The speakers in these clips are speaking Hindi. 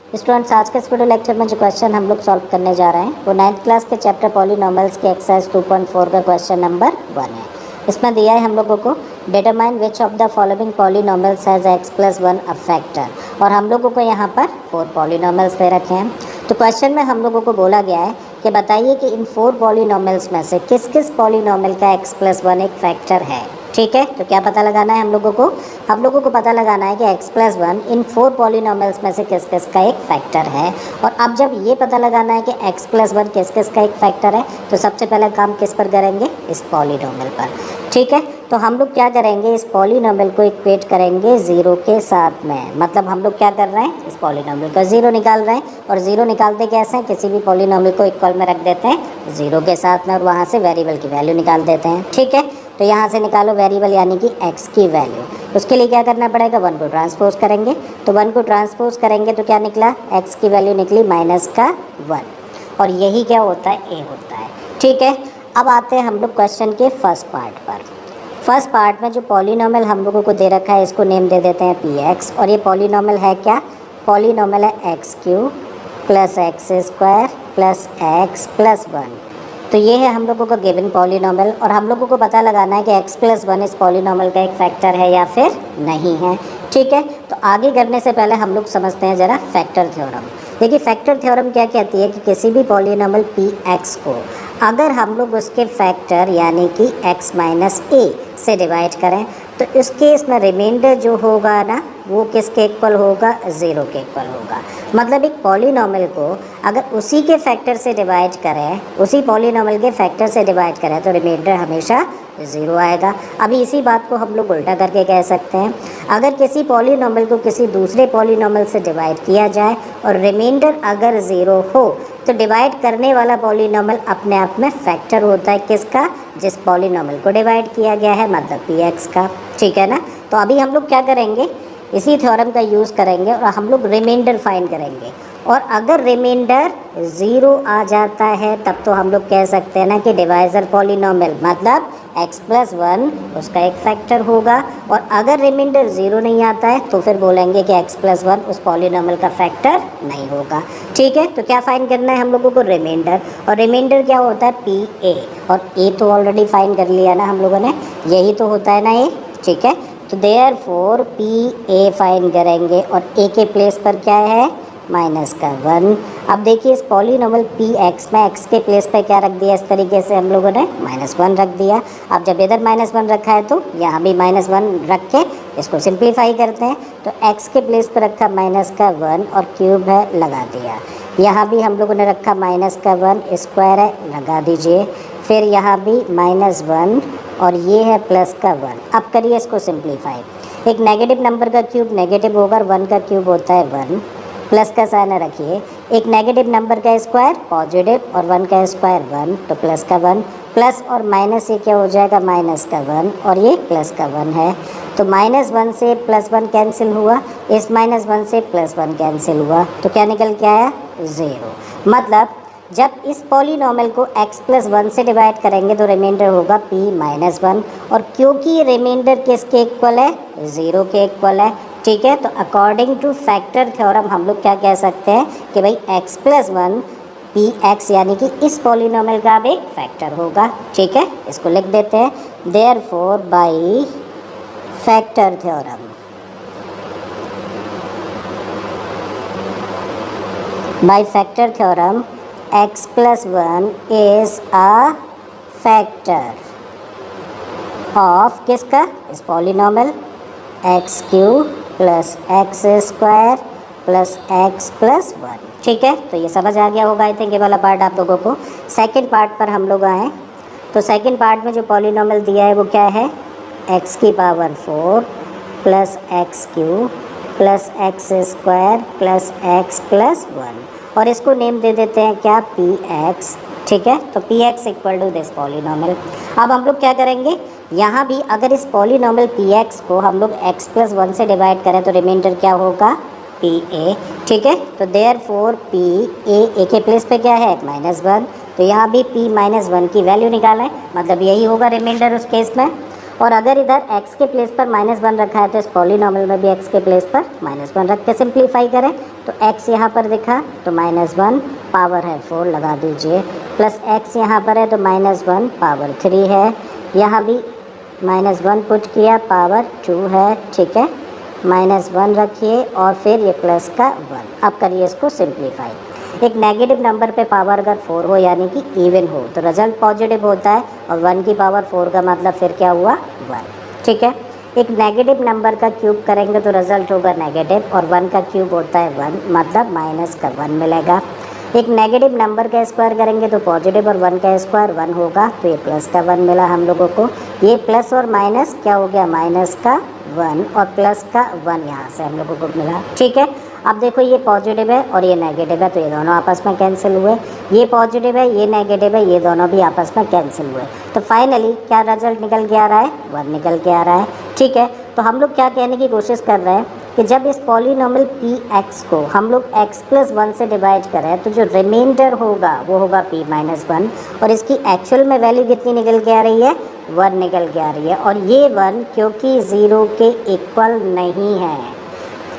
स्टूडेंट्स, आज के इस वीडियो लेक्चर में जो क्वेश्चन हम लोग सॉल्व करने जा रहे हैं वो 9th क्लास के चैप्टर पॉलीनॉमियल्स के एक्सरसाइज 2.4 का क्वेश्चन नंबर 1 है। इसमें दिया है हम लोगों को determine which of the following polynomials has x+1 a factor, और हम लोगों को यहाँ पर 4 पॉलीनॉमियल्स दे रखे हैं। तो क्वेश्चन में हम लोगों को बोला गया है कि बताइए कि इन 4 पॉलीनॉमियल्स में से किस किस पॉलीनॉमियल का x+1 एक फैक्टर है। ठीक है, तो क्या पता लगाना है हम लोगों को पता लगाना है कि x+1 इन 4 पॉलीनॉमियल्स में से किस किस का एक फैक्टर है। और अब जब ये पता लगाना है कि x+1 किस किस का एक फैक्टर है, तो सबसे पहले काम किस पर करेंगे, इस पॉलीनॉमियल पर। ठीक है, तो हम लोग क्या करेंगे, इस पॉलीनॉमियल को इक्वेट करेंगे 0 के साथ में। मतलब हम लोग क्या कर रहे हैं, इस पॉलीनॉमियल का 0 निकाल रहे हैं, और 0 निकालते कैसे हैं, किसी भी पॉलीनॉमियल को इक्वल में रख देते हैं 0 के साथ में, और वहाँ से वेरिएबल की वैल्यू निकाल देते हैं। ठीक है, तो यहाँ से निकालो वेरिएबल यानी कि x की वैल्यू। उसके लिए क्या करना पड़ेगा, 1 को ट्रांसपोज करेंगे, तो 1 को ट्रांसपोज करेंगे तो क्या निकला, x की वैल्यू निकली -1, और यही क्या होता है, a होता है। ठीक है, अब आते हैं हम लोग क्वेश्चन के फर्स्ट पार्ट पर। फर्स्ट पार्ट में जो पॉलीनॉमियल हम लोगों को दे रखा है इसको नेम दे देते हैं px, और ये पॉलीनॉमियल है क्या, पॉलीनॉमियल है x³ + x² + x + 1। तो ये है हम लोगों का गिवन पॉलीनॉमियल, और हम लोगों को पता लगाना है कि x+1 इस पॉलीनॉमियल का एक फैक्टर है या फिर नहीं है। ठीक है, तो आगे करने से पहले हम लोग समझते हैं ज़रा फैक्टर थ्योरम। देखिए फैक्टर थ्योरम क्या कहती है कि किसी भी पॉलीनॉमियल px को अगर हम लोग उसके फैक्टर यानी कि x - a से डिवाइड करें तो इस केस में रिमाइंडर जो होगा ना वो किसके इक्वल होगा, 0 के इक्वल होगा। मतलब एक पॉलीनॉमियल को अगर उसी के फैक्टर से डिवाइड करें, उसी पॉलीनॉमियल के फैक्टर से डिवाइड करें तो रिमाइंडर हमेशा 0 आएगा। अभी इसी बात को हम लोग उल्टा करके कह सकते हैं, अगर किसी पॉलीनॉमियल को किसी दूसरे पॉलीनॉमियल से डिवाइड किया जाए और रिमाइंडर अगर 0 हो तो डिवाइड करने वाला पॉलीनॉमियल अपने आप में फैक्टर होता है किसका, जिस पॉलीनॉमियल को डिवाइड किया गया है, मतलब px का। ठीक है ना, तो अभी हम लोग क्या करेंगे, इसी थ्योरम का यूज़ करेंगे और हम लोग रिमाइंडर फाइंड करेंगे। और अगर रिमाइंडर 0 आ जाता है तब तो हम लोग कह सकते हैं ना कि डिवाइज़र पॉलीनॉमियल मतलब x+1 उसका एक फैक्टर होगा। और अगर रिमाइंडर 0 नहीं आता है तो फिर बोलेंगे कि x+1 उस पॉलीनॉमियल का फैक्टर नहीं होगा। ठीक है, तो क्या फाइंड करना है हम लोगों को, रिमाइंडर। और रिमाइंडर क्या होता है, pa, और a तो ऑलरेडी फाइंड कर लिया ना हम लोगों ने, यही तो होता है ना a। ठीक है, तो देयरफॉर pa फाइंड करेंगे और a के प्लेस पर क्या है, -1। अब देखिए इस पॉलीनॉमियल px में x के प्लेस पे क्या रख दिया, इस तरीके से हम लोगों ने -1 रख दिया। अब जब इधर -1 रखा है तो यहाँ भी -1 रख के इसको सिंप्लीफाई करते हैं, तो x के प्लेस पे रखा -1 और क्यूब है लगा दिया। यहाँ भी हम लोगों ने रखा -1 स्क्वायर है लगा दीजिए, फिर यहाँ भी -1 और ये है +1। अब करिए इसको सिंप्लीफाई, एक नेगेटिव नंबर का क्यूब नेगेटिव होगा, 1 का क्यूब होता है 1, प्लस का साइन रखिए, एक नेगेटिव नंबर का स्क्वायर पॉजिटिव और 1 का स्क्वायर 1, तो प्लस का 1, प्लस और माइनस ये क्या हो जाएगा, -1 और ये +1 है। तो -1 से +1 कैंसिल हुआ, इस -1 से +1 कैंसिल हुआ, तो क्या निकल के आया, 0। मतलब जब इस पॉलीनॉमियल को x+1 से डिवाइड करेंगे तो रिमाइंडर होगा p-1, और क्योंकि रिमाइंडर किसके इक्वल है, 0 के इक्वल है। ठीक है, तो अकॉर्डिंग टू फैक्टर थ्योरम हम लोग क्या कह सकते हैं कि भाई x+1 px यानी कि इस पॉलीनॉमियल का भी फैक्टर होगा। ठीक है, इसको लिख देते हैं, therefore by factor theorem, by factor theorem x+1 is a factor of किसका, इस पॉलीनॉमियल x³ + x² + x + 1। ठीक है, तो ये समझ आ गया होगा आई थिंक ये वाला पार्ट आप लोगों को। सेकंड पार्ट पर हम लोग आए, तो सेकंड पार्ट में जो पॉलीनॉमियल दिया है वो क्या है, x⁴ + x³ + x² + x + 1, और इसको नेम दे देते हैं क्या, px। ठीक है, तो px = दिस पॉलीनॉमियल। अब हम लोग क्या करेंगे, यहाँ भी अगर इस पॉलीनॉमियल px को हम लोग x+1 से डिवाइड करें तो रिमाइंडर क्या होगा, pa। ठीक है, तो देयरफॉर pa के प्लेस पे क्या है, -1, तो यहाँ भी p-1 की वैल्यू निकालें, मतलब यही होगा रिमाइंडर उस केस में। और अगर इधर x के प्लेस पर -1 रखा है तो इस पॉलीनॉमियल में भी x के प्लेस पर -1 रख के सिंप्लीफाई करें तो x यहाँ पर दिखा तो -1 पावर है 4 लगा दीजिए, प्लस x यहाँ पर है तो -1 पावर 3 है, यहाँ भी -1 पुट किया पावर 2 है, ठीक है, -1 रखिए और फिर ये प्लस का 1। अब करिए इसको सिंप्लीफाई। एक नेगेटिव नंबर पे पावर अगर 4 हो यानी कि इवन हो तो रिजल्ट पॉजिटिव होता है, और 1 की पावर 4 का मतलब फिर क्या हुआ 1, ठीक है। एक नेगेटिव नंबर का क्यूब करेंगे तो रिजल्ट होगा नेगेटिव, और 1 का क्यूब होता है 1 मतलब माइनस का 1 मिलेगा। एक नेगेटिव नंबर का स्क्वायर करेंगे तो पॉजिटिव, और 1 का स्क्वायर 1 होगा तो ये प्लस का 1 मिला हम लोगों को। ये प्लस और माइनस क्या हो गया, माइनस का 1 और प्लस का 1 यहाँ से हम लोगों को मिला, ठीक है। अब देखो ये पॉजिटिव है और ये नेगेटिव है तो ये दोनों आपस में कैंसिल हुए, ये पॉजिटिव है ये नेगेटिव है, ये दोनों भी आपस में कैंसिल हुए, तो फाइनली क्या रिजल्ट निकल के आ रहा है, 1 निकल के आ रहा है, ठीक है। तो हम लोग क्या कहने की कोशिश कर रहे हैं कि जब इस पॉलीनॉमियल पी एक्स को हम लोग x + 1 से डिवाइड करें तो जो रिमाइंडर होगा वो होगा p - 1, और इसकी एक्चुअल में वैल्यू कितनी निकल के आ रही है, 1 निकल के आ रही है। और ये 1 क्योंकि 0 के इक्वल नहीं है,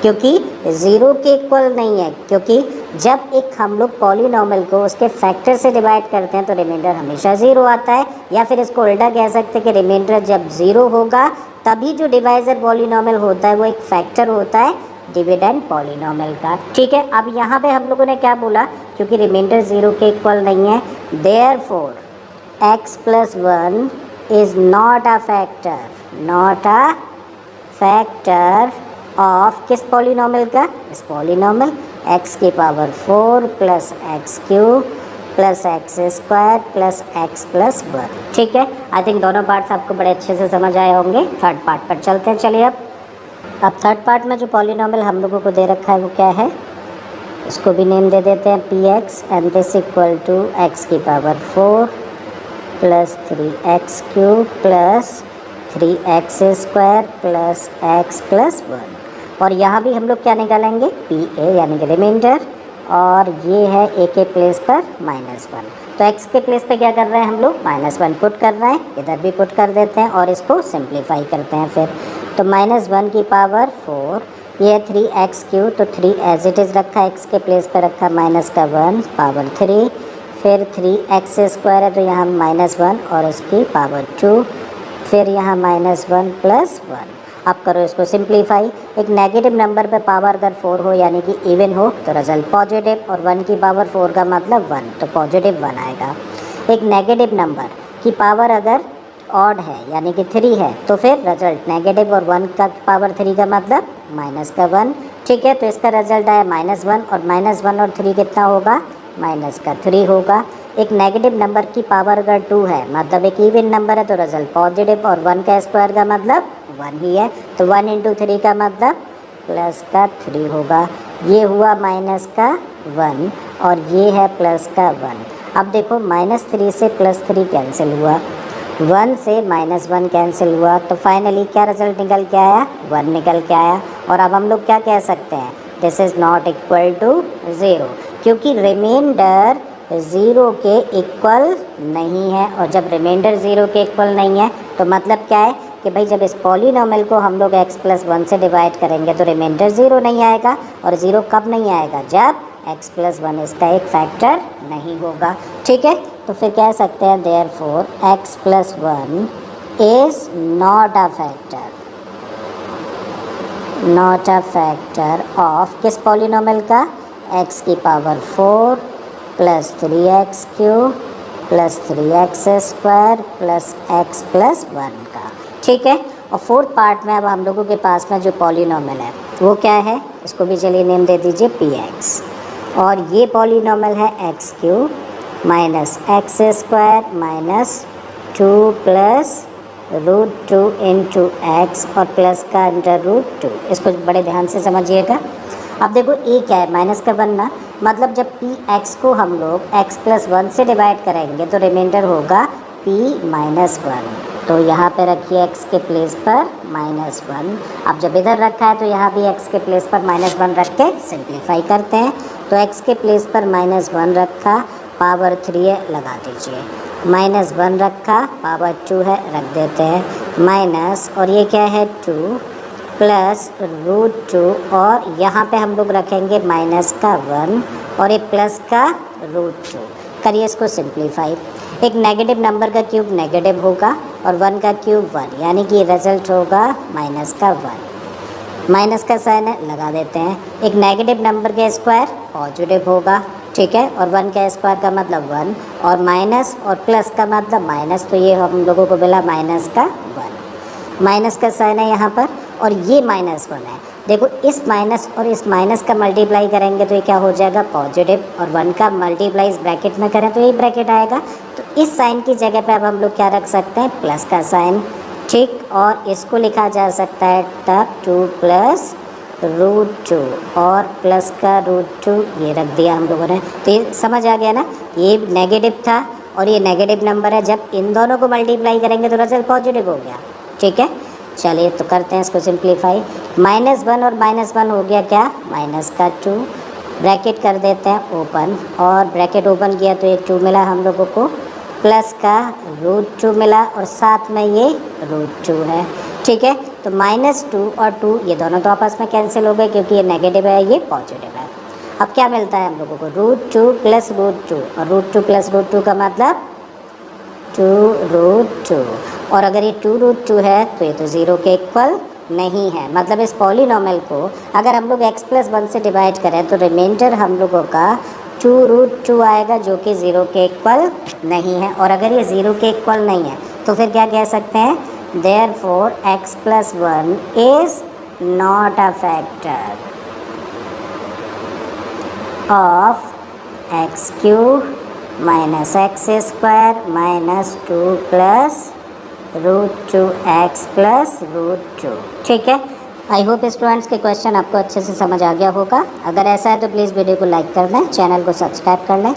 क्योंकि 0 के इक्वल नहीं है, क्योंकि जब एक हम लोग पॉलीनॉमियल को उसके फैक्टर से डिवाइड करते हैं तो रिमाइंडर हमेशा 0 आता है, या फिर इसको उल्टा कह सकते हैं कि रिमाइंडर जब 0 होगा तभी जो डिवाइज़र पॉलीनॉमियल होता है वो एक फैक्टर होता है डिविडेंड पॉलीनॉमियल का, ठीक है। अब यहाँ पे हम लोगों ने क्या बोला, क्योंकि रिमाइंडर 0 के इक्वल नहीं है, therefore x + 1 is not a factor of किस पॉलीनॉमियल का, इस पॉलीनॉमियल x की पावर 4 + x³ + x² + x + 1, ठीक है। आई थिंक दोनों पार्ट्स आपको बड़े अच्छे से समझ आए होंगे। थर्ड पार्ट पर चलते हैं, चलिए। अब थर्ड पार्ट में जो पॉलीनॉमियल हम लोगों को दे रखा है वो क्या है, इसको भी नेम दे देते हैं px, and this equal to x की पावर 4 + 3x³ + 3x² + x + 1, और यहाँ भी हम लोग क्या निकालेंगे, pa यानी कि रिमाइंडर, और ये है a के प्लेस पर -1, तो x के प्लेस पे क्या कर रहे हैं हम लोग, -1 पुट कर रहे हैं, इधर भी पुट कर देते हैं और इसको सिंप्लीफाई करते हैं फिर। तो -1 की पावर 4, ये 3x³ तो 3 एज इट इज़ रखा, x के प्लेस पे रखा -1 पावर 3, फिर 3x² है तो यहाँ -1 और उसकी पावर 2, फिर यहाँ -1 + 1। अब करो इसको सिंप्लीफाई। एक नेगेटिव नंबर पे पावर अगर 4 हो यानी कि इवन हो तो रिजल्ट पॉजिटिव, और 1 की पावर 4 का मतलब 1 तो पॉजिटिव 1 आएगा। एक नेगेटिव नंबर की पावर अगर ऑड है यानी कि 3 है तो फिर रिजल्ट नेगेटिव, और 1 का पावर 3 का मतलब माइनस का 1, ठीक है। तो इसका रिजल्ट आया -1, और -1 और 3 कितना होगा, -3 होगा। एक नेगेटिव नंबर की पावर अगर 2 है मतलब एक इवन नंबर है तो रिजल्ट पॉजिटिव, और 1 का स्क्वायर का मतलब 1 ही है, तो 1 × 3 का मतलब +3 होगा। ये हुआ -1 और ये है +1। अब देखो -3 से +3 कैंसिल हुआ, 1 से -1 कैंसिल हुआ, तो फाइनली क्या रिजल्ट निकल के आया, 1 निकल के आया। और अब हम लोग क्या कह सकते हैं, this is not equal to 0, क्योंकि रिमाइंडर 0 के इक्वल नहीं है, और जब रिमाइंडर 0 के इक्वल नहीं है तो मतलब क्या है कि भाई जब इस पॉलीनॉमियल को हम लोग x + 1 से डिवाइड करेंगे तो रिमाइंडर 0 नहीं आएगा, और 0 कब नहीं आएगा, जब x + 1 इसका एक फैक्टर नहीं होगा, ठीक है। तो फिर कह सकते हैं therefore x + 1 is not a factor of किस पॉलीनॉमियल का, x की पावर 4 + 3x³ + 3x² + x + 1 का, ठीक है। और फोर्थ पार्ट में अब हम लोगों के पास में जो पॉलीनॉमियल है वो क्या है, इसको भी चलिए नेम दे दीजिए px, और ये पॉलीनॉमियल है x³ - x² - 2 + √2 × x और प्लस का √2, इसको बड़े ध्यान से समझिएगा। अब देखो a क्या है, माइनस का 1 ना, मतलब जब px को हम लोग x + 1 से डिवाइड करेंगे तो रिमाइंडर होगा p - 1, तो यहाँ पे रखिए x के प्लेस पर -1। अब जब इधर रखा है तो यहाँ भी x के प्लेस पर -1 रख के सिंप्लीफाई करते हैं, तो x के प्लेस पर -1 रखा, पावर 3 है लगा दीजिए, -1 रखा, पावर 2 है रख देते हैं, माइनस, और ये क्या है 2 प्लस √2, और यहाँ पे हम लोग रखेंगे माइनस का 1 और एक प्लस का √2। करिए इसको सिंप्लीफाई। एक नेगेटिव नंबर का क्यूब नेगेटिव होगा और 1 का क्यूब 1, यानी कि रिजल्ट होगा माइनस का 1। माइनस का साइन है, लगा देते हैं। एक नेगेटिव नंबर का स्क्वायर पॉजिटिव होगा, ठीक है, और 1 का स्क्वायर का मतलब 1, और माइनस और प्लस का मतलब माइनस, तो ये हम लोगों को मिला माइनस का 1। माइनस का साइन है यहाँ पर, और ये -1 है। देखो इस माइनस और इस माइनस का मल्टीप्लाई करेंगे तो ये क्या हो जाएगा पॉजिटिव, और 1 का मल्टीप्लाई इस ब्रैकेट में करें तो यही ब्रैकेट आएगा। तो इस साइन की जगह पे अब हम लोग क्या रख सकते हैं, प्लस का साइन, ठीक, और इसको लिखा जा सकता है तब 2 प्लस √2 और प्लस का √2 ये रख दिया हम लोगों ने। तो ये समझ आ गया ना, ये नेगेटिव था और ये नेगेटिव नंबर है, जब इन दोनों को मल्टीप्लाई करेंगे तो रिजल्ट पॉजिटिव हो गया, ठीक है। चलिए तो करते हैं इसको सिंप्लीफाई। -1 और -1 हो गया क्या, माइनस का 2, ब्रैकेट कर देते हैं ओपन, और ब्रैकेट ओपन किया तो ये 2 मिला हम लोगों को, प्लस का √2 मिला, और साथ में ये √2 है, ठीक है। तो -2 और 2 ये दोनों तो आपस में कैंसिल हो गए क्योंकि ये नेगेटिव है, ये पॉजिटिव है। अब क्या मिलता है हम लोगों को, √2 प्लस √2, और √2 प्लस √2 का मतलब 2√2, और अगर ये 2√2 है तो ये तो 0 के इक्वल नहीं है। मतलब इस पॉलीनॉमियल को अगर हम लोग x + 1 से डिवाइड करें तो रिमाइंडर हम लोगों का 2√2 आएगा, जो कि 0 के इक्वल नहीं है। और अगर ये 0 के इक्वल नहीं है तो फिर क्या कह सकते हैं, therefore x + 1 is not a factor of x³ - x² - 2 plus √2x + √2, ठीक है। आई होप स्टूडेंट्स के क्वेश्चन आपको अच्छे से समझ आ गया होगा। अगर ऐसा है तो प्लीज़ वीडियो को लाइक कर दें, चैनल को सब्सक्राइब कर लें।